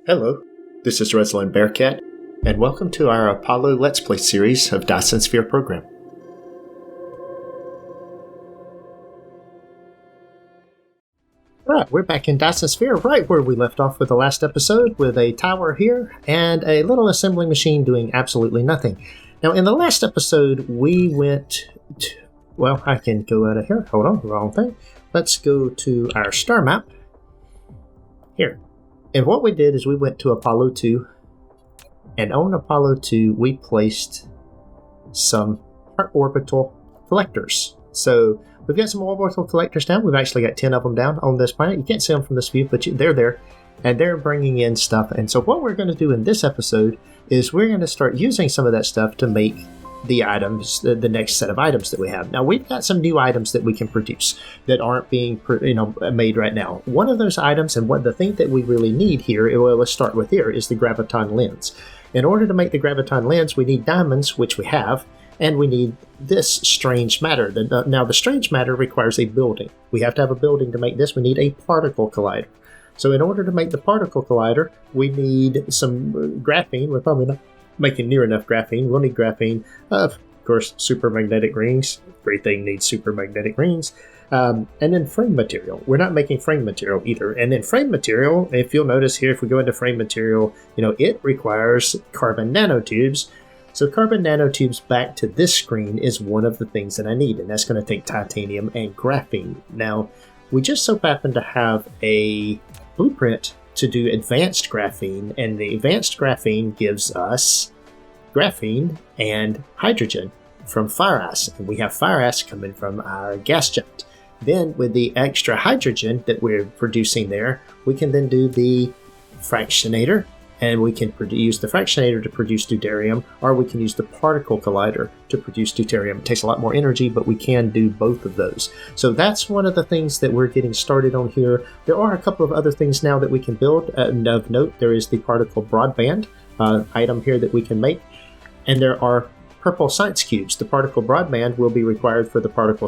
Hello, this is ResilanBearcat, and welcome to our Apollo Let's Play series of Dyson Sphere Program. Alright, we're back in Dyson Sphere, right where we left off with the last episode, with a tower here and a little assembly machine doing absolutely nothing. Now, in the last episode, we went to, well, I can go out of here. Hold on, wrong thing. Let's go to our star map. Here. And what we did is we went to Apollo 2, and on Apollo 2 we placed some orbital collectors. So we've got some orbital collectors down. We've actually got 10 of them down on this planet. You can't see them from this view, but they're there, and they're bringing in stuff. And so what we're going to do in this episode is we're going to start using some of that stuff to make the items, the next set of items that we have. Now, we've got some new items that we can produce that aren't being made right now. One of those items, and the thing that we really need here, well, let's start with here, is the graviton lens. In order to make the graviton lens, we need diamonds, which we have, and we need this strange matter. Now, the strange matter requires a building. We have to have a building to make this. We need a particle collider. So in order to make the particle collider, we need some graphene. We're probably not making near enough graphene. We'll need graphene. Of course, supermagnetic rings. Everything needs supermagnetic rings. And then frame material. We're not making frame material either. And then frame material, if you'll notice here, if we go into frame material, it requires carbon nanotubes. So carbon nanotubes back to this screen is one of the things that I need, and that's going to take titanium and graphene. Now, we just so happen to have a blueprint to do advanced graphene, and the advanced graphene gives us graphene and hydrogen from fire ice, and we have fire ice coming from our gas giant. Then with the extra hydrogen that we're producing there, we can then do the fractionator, and we can use the fractionator to produce deuterium, or we can use the particle collider to produce deuterium. It takes a lot more energy, but we can do both of those. So that's one of the things that we're getting started on here. There are a couple of other things now that we can build. Of note, there is the particle broadband item here that we can make, and there are purple science cubes. The particle broadband will be required for the particle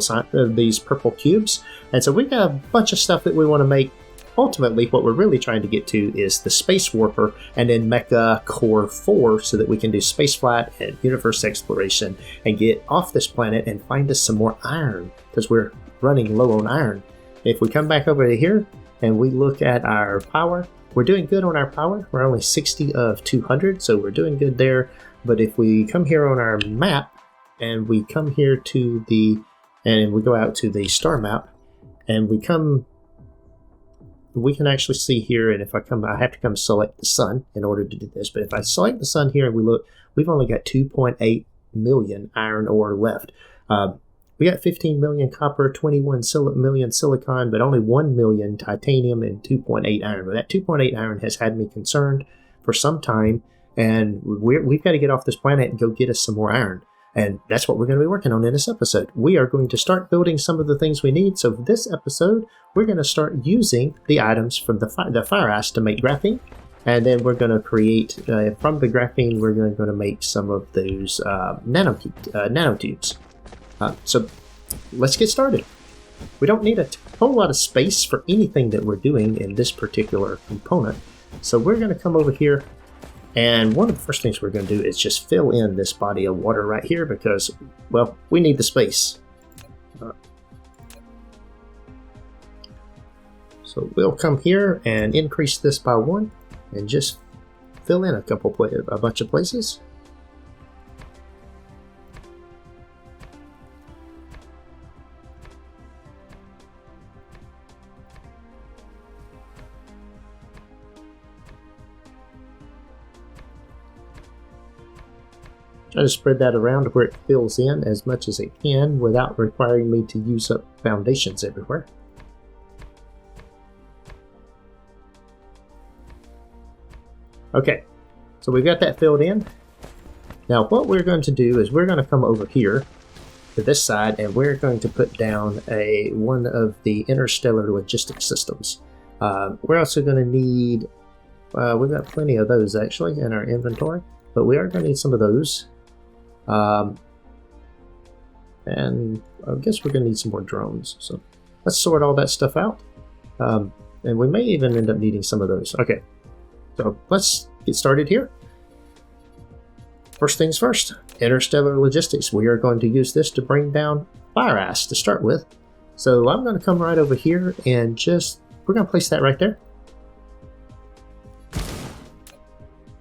these purple cubes, and so we've got a bunch of stuff that we want to make. Ultimately, what we're really trying to get to is the space warper and then mecha core 4 so that we can do spaceflight and universe exploration and get off this planet and find us some more iron, because we're running low on iron. If we come back over to here and we look at our power, we're doing good on our power. We're only 60 of 200, so we're doing good there. But if we come here on our map and we come here to and we go out to the star map and we can actually see here, and if I have to come select the sun in order to do this. But if I select the sun here and we look, we've only got 2.8 million iron ore left. We got 15 million copper, 21 million silicon, but only 1 million titanium and 2.8 iron. But that 2.8 iron has had me concerned for some time, and we've got to get off this planet and go get us some more iron. And that's what we're going to be working on in this episode. We are going to start building some of the things we need. So for this episode, we're going to start using the items from the fire ice to make graphene. And then we're going to create, from the graphene, we're going to make some of those nanotubes. So let's get started. We don't need a whole lot of space for anything that we're doing in this particular component. So we're going to come over here. And one of the first things we're going to do is just fill in this body of water right here because, well, we need the space. So we'll come here and increase this by 1 and just fill in a bunch of places. Try to spread that around where it fills in as much as it can without requiring me to use up foundations everywhere. Okay, so we've got that filled in. Now what we're going to do is we're going to come over here to this side and we're going to put down one of the interstellar logistics systems. We're also going to need, we've got plenty of those actually in our inventory, but we are going to need some of those. And I guess we're going to need some more drones. So let's sort all that stuff out. And we may even end up needing some of those. Okay, So let's get started here. First things first, interstellar logistics. We are going to use this to bring down fire ice to start with. So I'm going to come right over here and we're going to place that right there.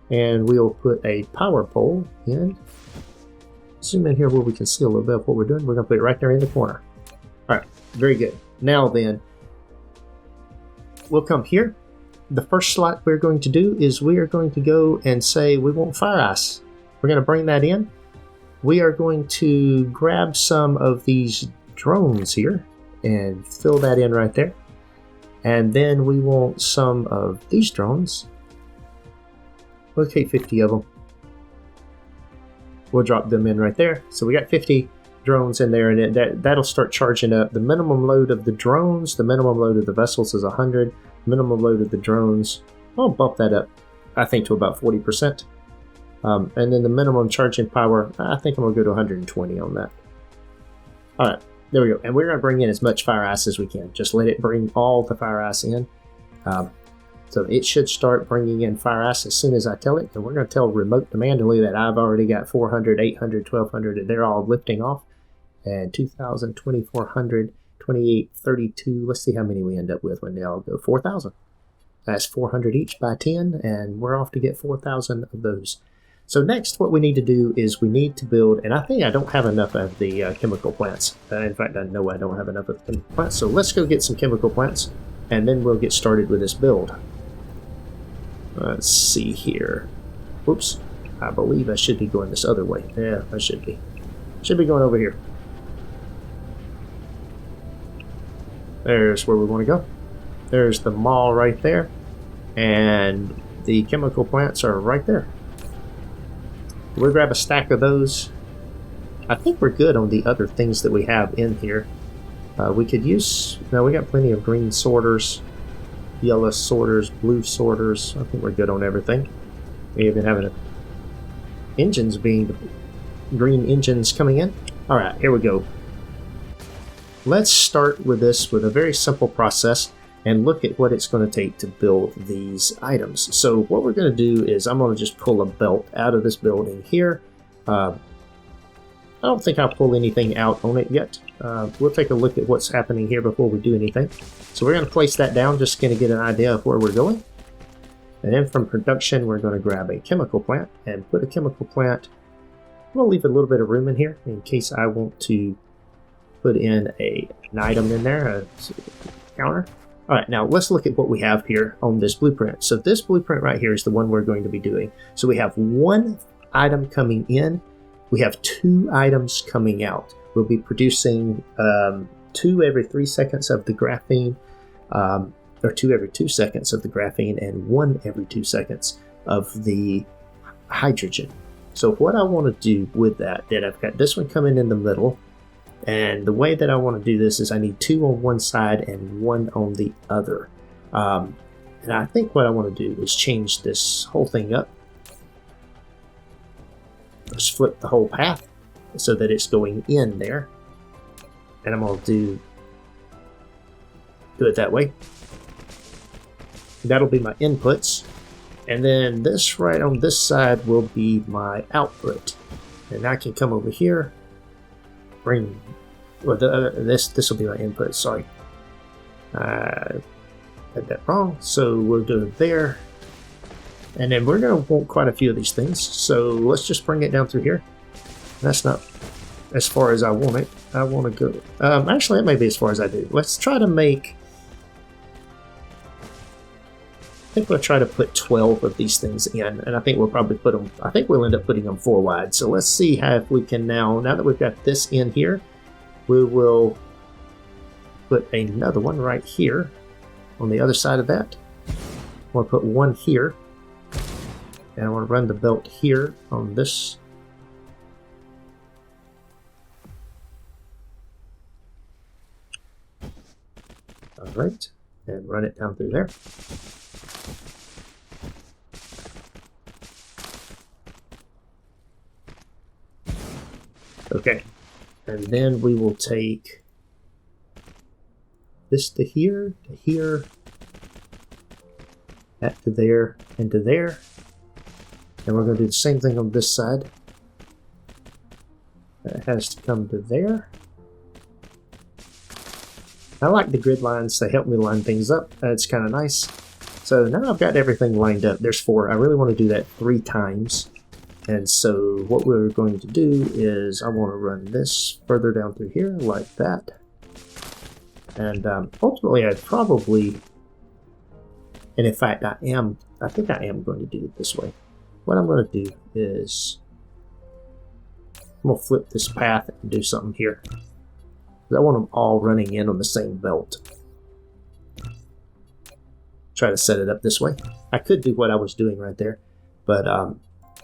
And we'll put a power pole in. Zoom in here where we can see a little bit of what we're doing. We're going to put it right there in the corner. All right, very good. Now then, we'll come here. The first slot we're going to do is we are going to go and say we want fire ice. We're going to bring that in. We are going to grab some of these drones here and fill that in right there. And then we want some of these drones. We'll take 50 of them. We'll drop them in right there. So we got 50 drones in there, and that'll start charging up. The minimum load of the drones, the minimum load of the vessels is 100. Minimum load of the drones, I'll bump that up, I think, to about 40%. And then the minimum charging power, I think I'm going to go to 120 on that. All right, there we go. And we're going to bring in as much fire ice as we can. Just let it bring all the fire ice in. So it should start bringing in fire ice as soon as I tell it. And we're going to tell remote manually that I've already got 400, 800, 1200. They're all lifting off. And 2000, 2400, 28, 32. Let's see how many we end up with when they all go. 4,000. That's 400 each by 10. And we're off to get 4,000 of those. So next, what we need to do is we need to build, and I think I don't have enough of the chemical plants. In fact, I know I don't have enough of the chemical plants. So let's go get some chemical plants, and then we'll get started with this build. Let's see here. Oops. I believe I should be going this other way. Yeah, I should be. Should be going over here. There's where we want to go. There's the mall right there, and the chemical plants are right there. We'll grab a stack of those. I think we're good on the other things that we have in here. We could use, no, we got plenty of green sorters, yellow sorters, blue sorters. I think we're good on everything. We even have engines being green engines coming in. All right, here we go. Let's start with this with a very simple process and look at what it's going to take to build these items. So what we're going to do is I'm going to just pull a belt out of this building here. I don't think I'll pull anything out on it yet. We'll take a look at what's happening here before we do anything. So we're going to place that down, just going to get an idea of where we're going. And then from production, we're going to grab a chemical plant and put a chemical plant. We'll leave a little bit of room in here in case I want to put in an item in there, a counter. All right, now let's look at what we have here on this blueprint. So this blueprint right here is the one we're going to be doing. So we have one item coming in. We have two items coming out. We'll be producing 2 every 3 seconds of the graphene, or 2 every 2 seconds of the graphene, and 1 every 2 seconds of the hydrogen. So what I want to do with that, then I've got this one coming in the middle. And the way that I want to do this is I need 2 on one side and 1 on the other. And I think what I want to do is change this whole thing up. Let's flip the whole path so that it's going in there. And I'm going to do it that way. That'll be my inputs. And then this right on this side will be my output. And I can come over here. This will be my input. Sorry, I had that wrong. So we'll do it there, and then we're going to want quite a few of these things. So let's just bring it down through here. That's not as far as I want it. I want to go. Actually, that may be as far as I do. Let's try to make. I think we'll try to put 12 of these things in, and I think we'll probably put them. I think we'll end up putting them 4 wide. So let's see how if we can now that we've got this in here, we will put another one right here on the other side of that. I want to put one here, and I want to run the belt here on this. All right, and run it down through there. Okay, and then we will take this to here, That to there and to there. And we're going to do the same thing on this side. That has to come to there. I like the grid lines. They help me line things up. It's kind of nice. So now I've got everything lined up. There's 4. I really want to do that 3 times. And so what we're going to do is I want to run this further down through here like that. And ultimately I'd probably, and in fact I think I am going to do it this way. What I'm going to do is I'm going to flip this path and do something here. I want them all running in on the same belt. Try to set it up this way. I could do what I was doing right there, but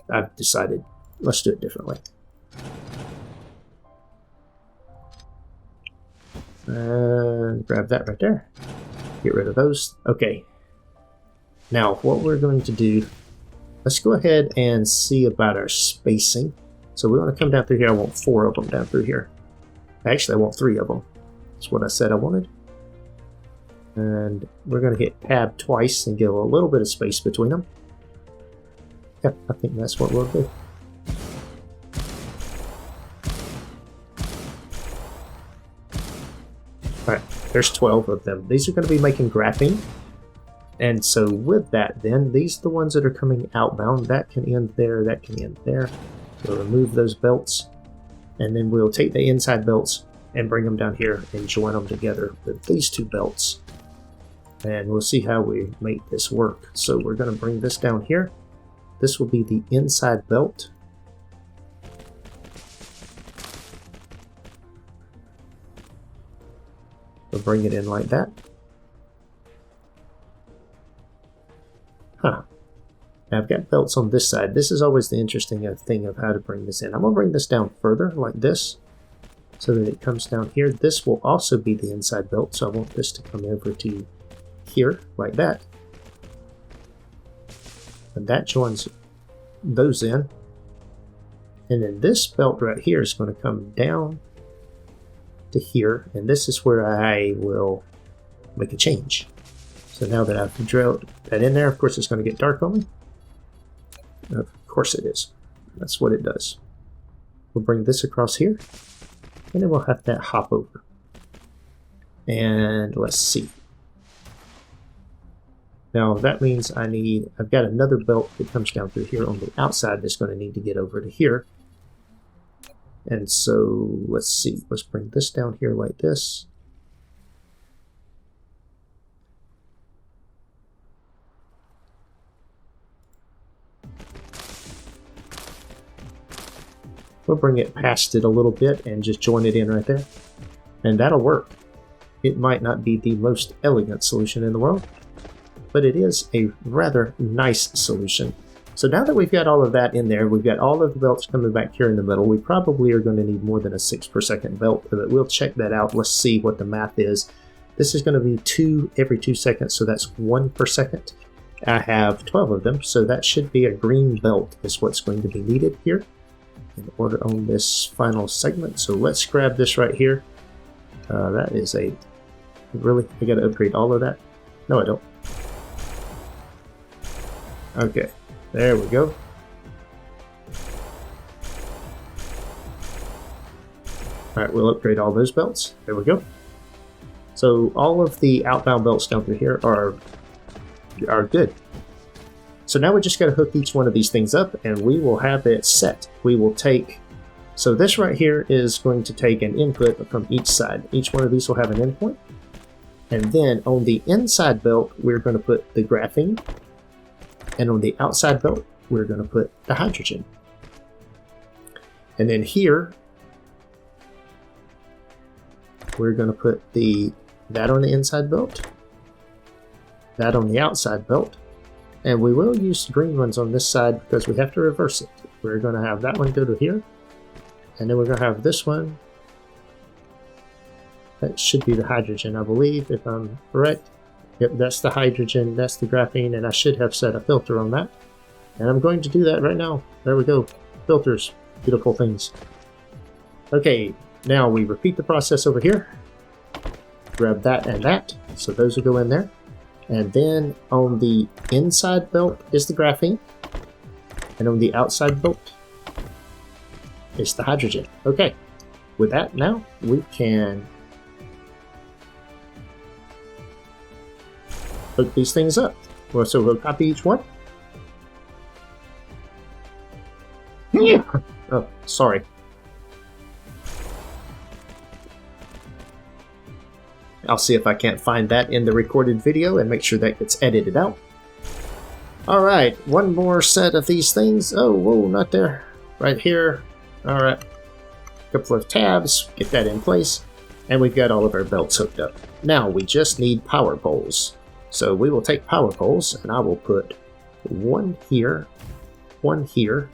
I've decided let's do it differently. And grab that right there. Get rid of those. Okay. Now what we're going to do, let's go ahead and see about our spacing. So we want to come down through here. I want 4 of them down through here. Actually, I want 3 of them. That's what I said I wanted. And we're going to hit tab twice and give a little bit of space between them. Yep, I think that's what we'll do. Alright, there's 12 of them. These are going to be making graphene. And so with that then, these are the ones that are coming outbound. That can end there, that can end there. We'll remove those belts. And then we'll take the inside belts and bring them down here and join them together with these 2 belts. And we'll see how we make this work. So we're going to bring this down here. This will be the inside belt. We'll bring it in like that. Now I've got belts on this side. This is always the interesting thing of how to bring this in. I'm going to bring this down further like this so that it comes down here. This will also be the inside belt, so I want this to come over to here like that. And that joins those in. And then this belt right here is going to come down to here, and this is where I will make a change. So now that I've drilled that in there, of course it's going to get dark on me. Of course it is. That's what it does. We'll bring this across here, and then we'll have that hop over. And let's see. Now that means I've got another belt that comes down through here on the outside that's going to need to get over to here. And so let's see, let's bring this down here like this. We'll bring it past it a little bit and just join it in right there. And that'll work. It might not be the most elegant solution in the world, but it is a rather nice solution. So now that we've got all of that in there, we've got all of the belts coming back here in the middle. We probably are going to need more than a 6 per second belt, but we'll check that out. Let's see what the math is. This is going to be 2 every 2 seconds, so that's 1 per second. I have 12 of them, so that should be a green belt is what's going to be needed here in order on this final segment. So let's grab this right here. That is a... Really? I got to upgrade all of that? No, I don't. Okay. There we go. Alright, we'll upgrade all those belts. There we go. So all of the outbound belts down through here are good. So now we just got to hook each one of these things up and we will have it set. We will take... So this right here is going to take an input from each side. Each one of these will have an endpoint. And then on the inside belt, we're going to put the graphene. And on the outside belt, we're going to put the hydrogen. And then here, we're going to put that on the inside belt, that on the outside belt, and we will use green ones on this side because we have to reverse it. We're going to have that one go to here, and then we're going to have this one. That should be the hydrogen, I believe, if I'm correct. Yep, that's the hydrogen, that's the graphene, and I should have set a filter on that. And I'm going to do that right now. There we go. Filters. Beautiful things. Okay, now we repeat the process over here. Grab that and that. So those will go in there. And then on the inside belt is the graphene. And on the outside belt is the hydrogen. Okay, with that now, we can hook these things up. Well, so we'll copy each one. Oh, sorry. I'll see if I can't find that in the recorded video and make sure that gets edited out. Alright, one more set of these things. Oh, whoa, not there. Right here. Alright. A couple of tabs. Get that in place. And we've got all of our belts hooked up. Now, we just need power poles. So we will take power poles, and I will put one here, one here.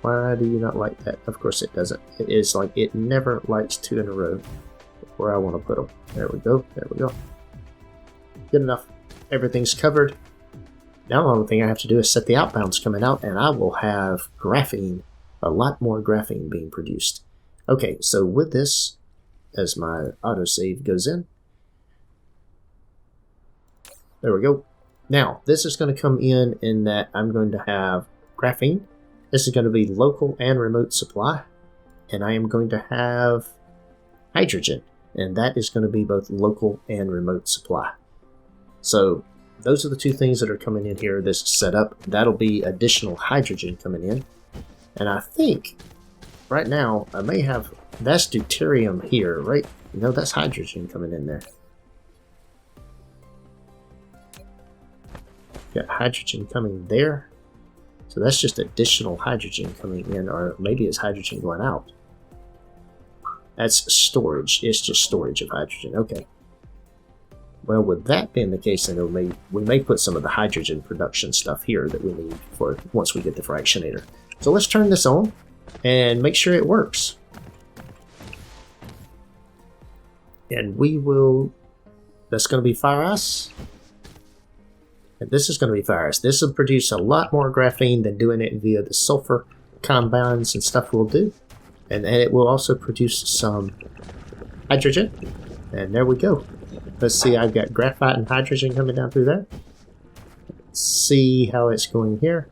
Why do you not like that? Of course it doesn't. It is like it never likes two in a row where I want to put them. There we go. There we go. Good enough. Everything's covered. Now the only thing I have to do is set the outbounds coming out, and I will have graphene, a lot more graphene being produced. Okay, so with this, as my autosave goes in, there we go. Now, this is going to come in that I'm going to have graphene. This is going to be local and remote supply. And I am going to have hydrogen. And that is going to be both local and remote supply. So those are the two things that are coming in here, this setup. That'll be additional hydrogen coming in. And I think right now I may have, that's deuterium here, right? No, that's hydrogen coming in there. Got hydrogen coming there. So that's just additional hydrogen coming in, or maybe it's hydrogen going out. That's storage. It's just storage of hydrogen. Okay. Well, with that being the case, then we may put some of the hydrogen production stuff here that we need for once we get the fractionator. So let's turn this on and make sure it works. And we will, that's going to be fire ice. And this is going to be fire ice. This will produce a lot more graphene than doing it via the sulfur compounds and stuff we'll do. And it will also produce some hydrogen. And there we go. Let's see, I've got graphite and hydrogen coming down through there. Let's see how it's going here.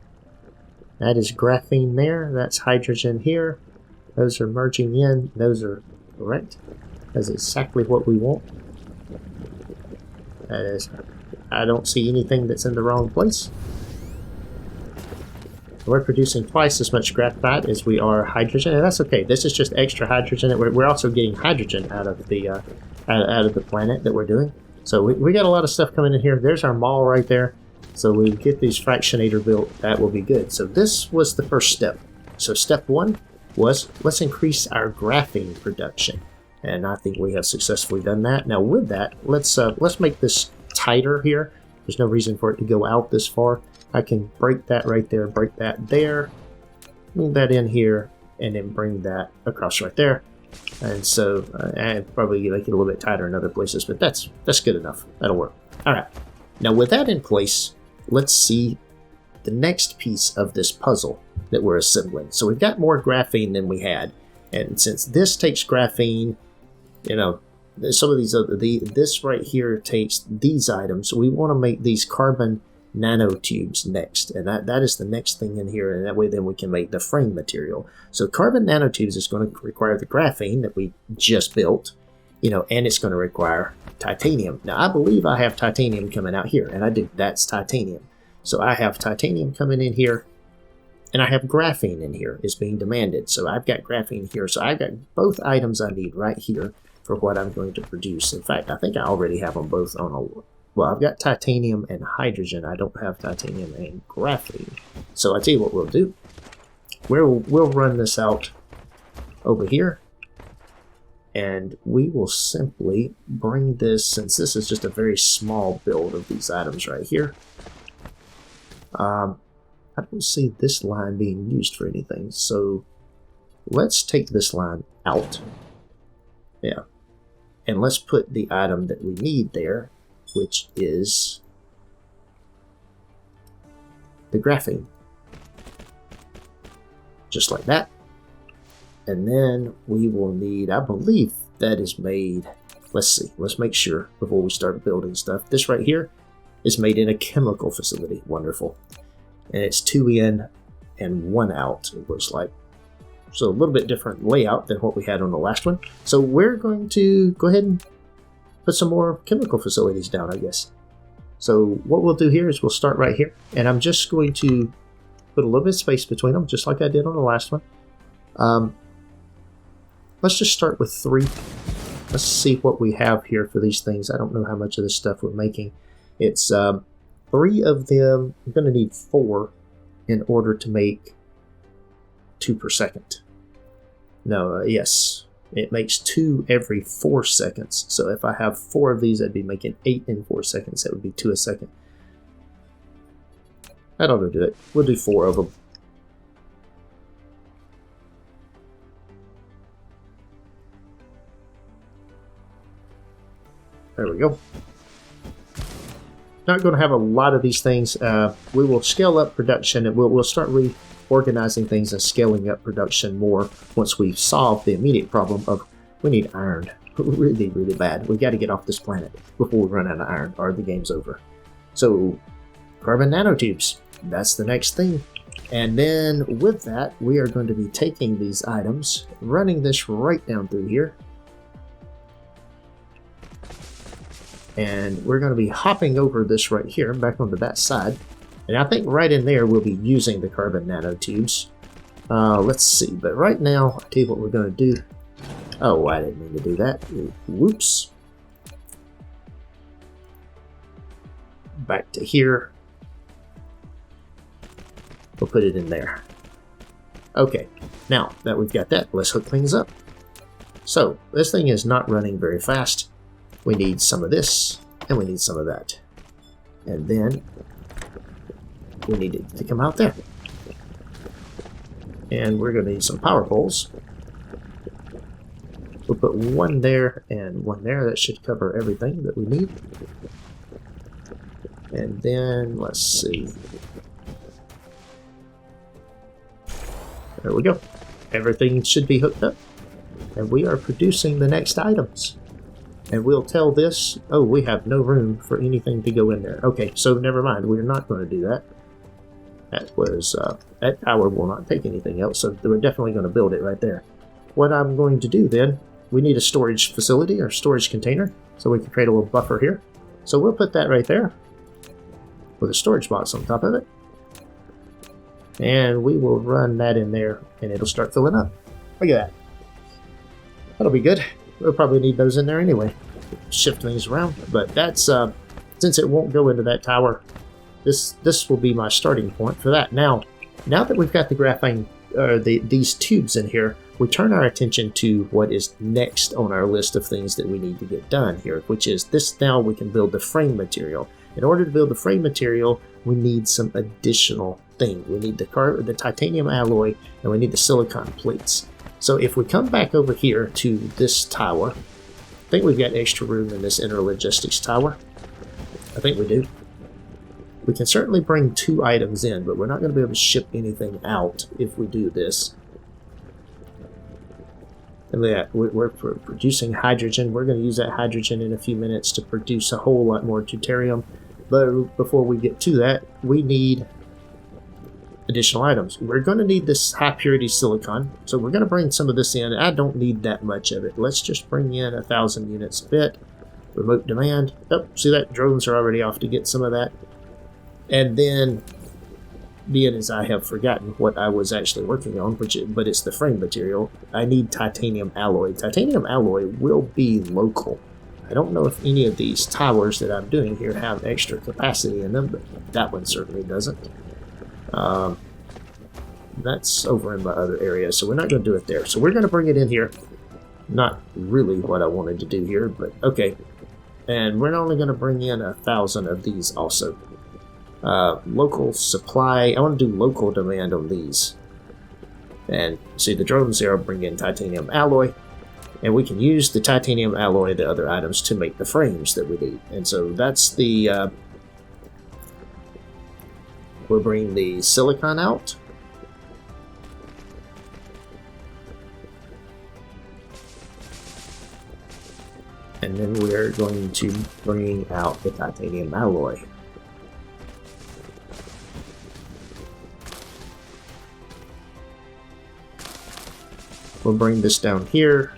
That is graphene there. That's hydrogen here. Those are merging in. Those are correct. That's exactly what we want. That is, I don't see anything that's in the wrong place. We're producing twice as much graphite as we are hydrogen, and that's okay. This is just extra hydrogen. We're also getting hydrogen out of the out of the planet that we're doing. So we got a lot of stuff coming in here. There's our mall right there. So we get these fractionator built. That will be good. So this was the first step. So step one was let's increase our graphene production, and I think we have successfully done that. Now with that, let's make this tighter here. There's no reason for it to go out this far. I can break that right there, break that there, move that in here, and then bring that across right there. And so and probably make it a little bit tighter in other places, but that's good enough. That'll work. All right. Now with that in place, let's see the next piece of this puzzle that we're assembling. So we've got more graphene than we had, and since this takes graphene, you know, some of these other this right here takes these items. So we want to make these carbon nanotubes next, and that is the next thing in here, and that way then we can make the frame material. So carbon nanotubes is going to require the graphene that we just built, you know, and it's going to require titanium. Now I believe I have titanium coming out here, and I do. That's titanium. So I have titanium coming in here, and I have graphene in here is being demanded. So I've got graphene here. So I've got both items I need right here for what I'm going to produce. In fact, I think I already have them both on a, well, I've got titanium and hydrogen. I don't have titanium and graphene. So I tell you what we'll do. We'll run this out over here, and we will simply bring this, since this is just a very small build of these items right here. I don't see this line being used for anything, so let's take this line out. Yeah. And let's put the item that we need there, which is the graphene. Just like that. And then we will need, I believe that is made, let's see. Let's make sure before we start building stuff. This right here is made in a chemical facility. Wonderful. And it's 2 in and 1 out, it looks like. So a little bit different layout than what we had on the last one. So we're going to go ahead and put some more chemical facilities down, I guess. So what we'll do here is we'll start right here. And I'm just going to put a little bit of space between them, just like I did on the last one. Let's just start with 3. Let's see what we have here for these things. I don't know how much of this stuff we're making. It's 3 of them. I'm going to need 4 in order to make 2 per second. No, yes. It makes 2 every 4 seconds. So if I have 4 of these, I'd be making 8 in 4 seconds. That would be 2 a second. That ought to do it. We'll do 4 of them. There we go. Not going to have a lot of these things. We will scale up production, and we'll start reorganizing things and scaling up production more once we've solved the immediate problem of we need iron really, really bad. We got to get off this planet before we run out of iron, or the game's over. So, carbon nanotubes. That's the next thing. And then with that, we are going to be taking these items, running this right down through here. And we're going to be hopping over this right here, back onto that side. And I think right in there we'll be using the carbon nanotubes. Let's see, but right now, I'll tell you what we're going to do. Oh, I didn't mean to do that. Whoops. Back to here. We'll put it in there. Okay, now that we've got that, let's hook things up. So, this thing is not running very fast. We need some of this, and we need some of that. And then we need it to come out there. And we're going to need some power poles. We'll put 1 there and 1 there. That should cover everything that we need. And then, let's see. There we go. Everything should be hooked up. And we are producing the next items. And we'll tell this, oh, we have no room for anything to go in there. Okay, so never mind. We're not going to do that. That tower will not take anything else, so we're definitely going to build it right there. What I'm going to do then, we need a storage facility or storage container, so we can create a little buffer here. So we'll put that right there with a storage box on top of it. And we will run that in there, and it'll start filling up. Look at that. That'll be good. We'll probably need those in there anyway. Shift things around, but that's since it won't go into that tower, this will be my starting point for that. Now that we've got the graphene, these tubes in here, we turn our attention to what is next on our list of things that we need to get done here, which is this. Now we can build the frame material. In order to build the frame material, we need some additional thing. We need the titanium alloy, and we need the silicon plates. So if we come back over here to this tower, I think we've got extra room in this inner logistics tower. I think we do. We can certainly bring 2 items in, but we're not going to be able to ship anything out if we do this. And that we're producing hydrogen. We're going to use that hydrogen in a few minutes to produce a whole lot more deuterium. But before we get to that, we need additional items. We're going to need this high purity silicon, so we're going to bring some of this in. I don't need that much of it. Let's just bring in 1,000 units a bit. Remote demand. Oh, see that? Drones are already off to get some of that. And then, being as I have forgotten what I was actually working on, but it's the frame material, I need titanium alloy. Titanium alloy will be local. I don't know if any of these towers that I'm doing here have extra capacity in them, but that one certainly doesn't. That's over in my other area, so we're not going to do it there. So we're going to bring it in here. Not really what I wanted to do here, but okay. And we're only going to bring in 1,000 of these also. Local supply. I want to do local demand on these. And see, the drones there will bring in titanium alloy. And we can use the titanium alloy, the other items, to make the frames that we need. And so that's the... we'll bring the silicon out. And then we're going to bring out the titanium alloy. We'll bring this down here.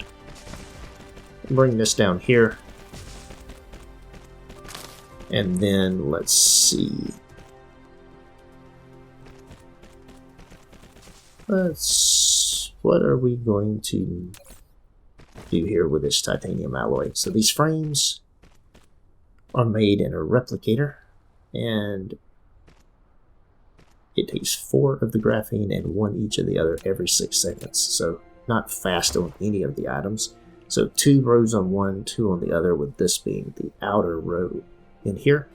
Bring this down here. And then let's see. What are we going to do here with this titanium alloy? So these frames are made in a replicator, and it takes 4 of the graphene and 1 each of the other every 6 seconds. So not fast on any of the items. So 2 rows on one, 2 on the other, with this being the outer row in here.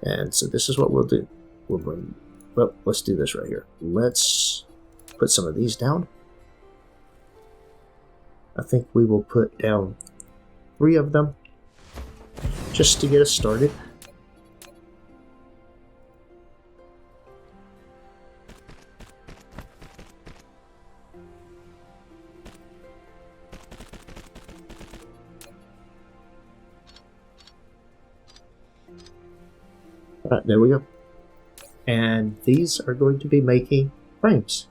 And so this is what we'll do. Well, let's do this right here. Let's put some of these down. I think we will put down 3 of them just to get us started. Alright, there we go. And these are going to be making frames.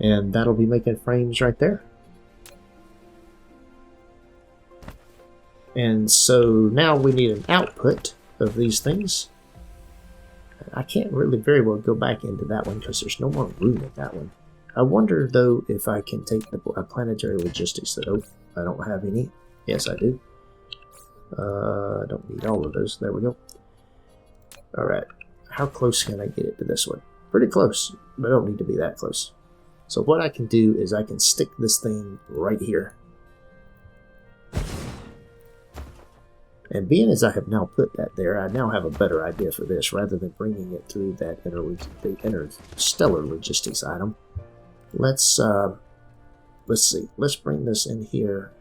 And that'll be making frames right there. And so now we need an output of these things. I can't really very well go back into that one because there's no more room in that one. I wonder though if I can take the planetary logistics that I don't have any. Yes, I do. I don't need all of those. There we go. Alright, how close can I get it to this one? Pretty close, but I don't need to be that close. So what I can do is I can stick this thing right here. And being as I have now put that there, I now have a better idea for this rather than bringing it through that the interstellar logistics item. Let's see. Let's bring this in here.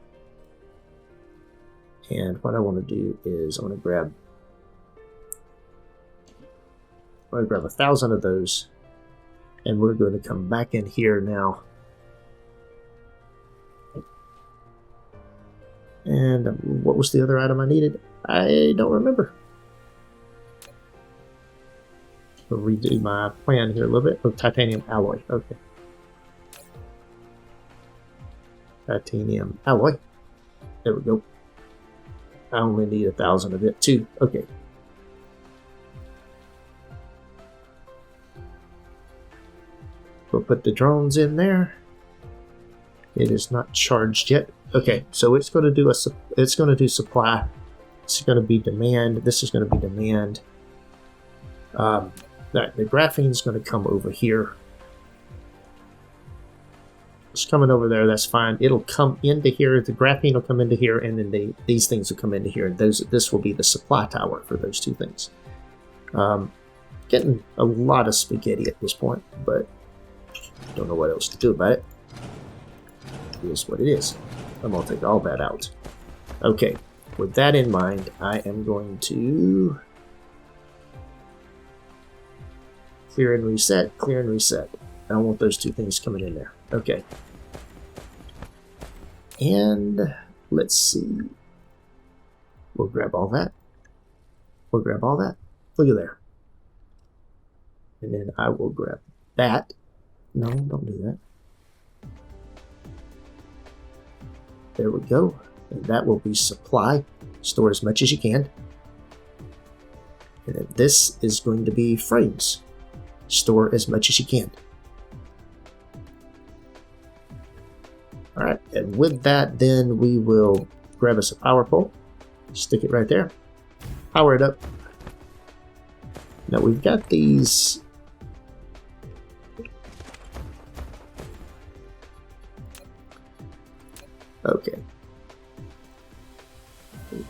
And what I want to do is I want to grab 1,000 of those. And we're going to come back in here now. And what was the other item I needed? I don't remember. I'll redo my plan here a little bit. Oh, titanium alloy. Okay. Titanium alloy. There we go. I only need 1,000 of it too. Okay. We'll put the drones in there. It is not charged yet. Okay, so it's going to do supply. It's going to be demand. This is going to be demand. The graphene is going to come over here. It's coming over there. That's fine. It'll come into here. The graphene will come into here, and then these things will come into here. And this will be the supply tower for those 2 things. Getting a lot of spaghetti at this point, but don't know what else to do about it. It is what it is. I'm going to take all that out. Okay, with that in mind, I am going to clear and reset, clear and reset. I don't want those 2 things coming in there. Okay. And let's see. We'll grab all that. We'll grab all that. Look at there. And then I will grab that. No, don't do that. There we go. And that will be supply. Store as much as you can. And then this is going to be frames. Store as much as you can. Alright, and with that, then we will grab us a power pole. Stick it right there. Power it up. Now we've got these. Okay.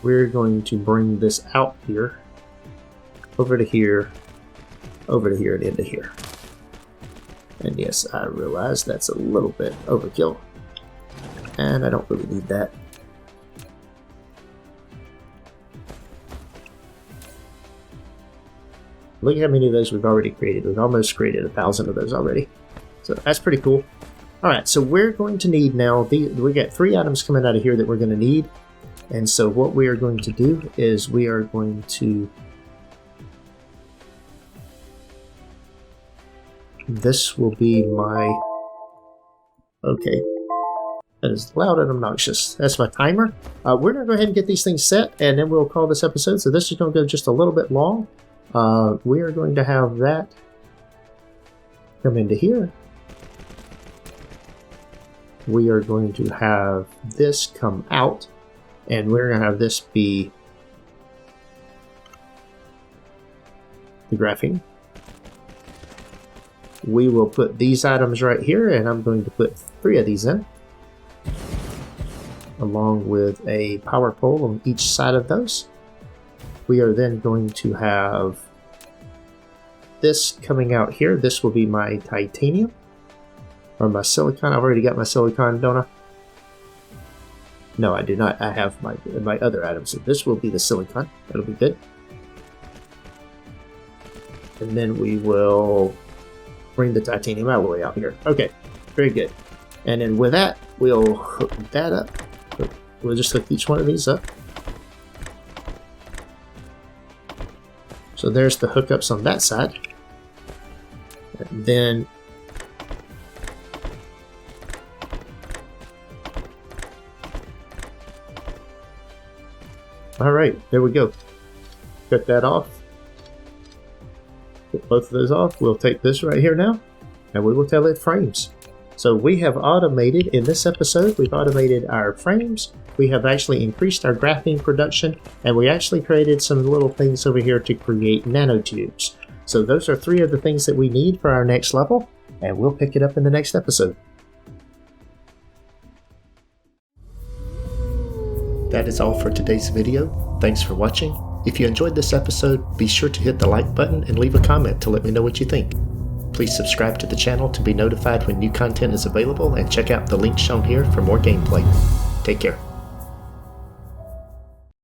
We're going to bring this out here, over to here, over to here, and into here. And yes, I realize that's a little bit overkill, and I don't really need that. Look at how many of those we've already created. We've almost created 1,000 of those already. So that's pretty cool. Alright, so we're going to need now, we got 3 items coming out of here that we're going to need. And so what we are going to do is we are going to... This will be my... Okay. That is loud and obnoxious. That's my timer. We're going to go ahead and get these things set, and then we'll call this episode. So this is going to go just a little bit long. We are going to have that come into here. We are going to have this come out, and we're going to have this be the graphene. We will put these items right here, and I'm going to put 3 of these in, along with a power pole on each side of those. We are then going to have this coming out here. This will be my titanium. Or my silicon. I've already got my silicon, don't I? No, I do not. I have my other items. So this will be the silicon. That'll be good. And then we will bring the titanium all the way out here. Okay, very good. And then with that, we'll hook that up. We'll just hook each one of these up. So there's the hookups on that side. And then alright, there we go. Cut that off. Get both of those off. We'll take this right here now, and we will tell it frames. So we have automated, in this episode, we've automated our frames. We have actually increased our graphene production, and we actually created some little things over here to create nanotubes. So those are 3 of the things that we need for our next level, and we'll pick it up in the next episode. That is all for today's video. Thanks for watching. If you enjoyed this episode, be sure to hit the like button and leave a comment to let me know what you think. Please subscribe to the channel to be notified when new content is available, and check out the link shown here for more gameplay. Take care.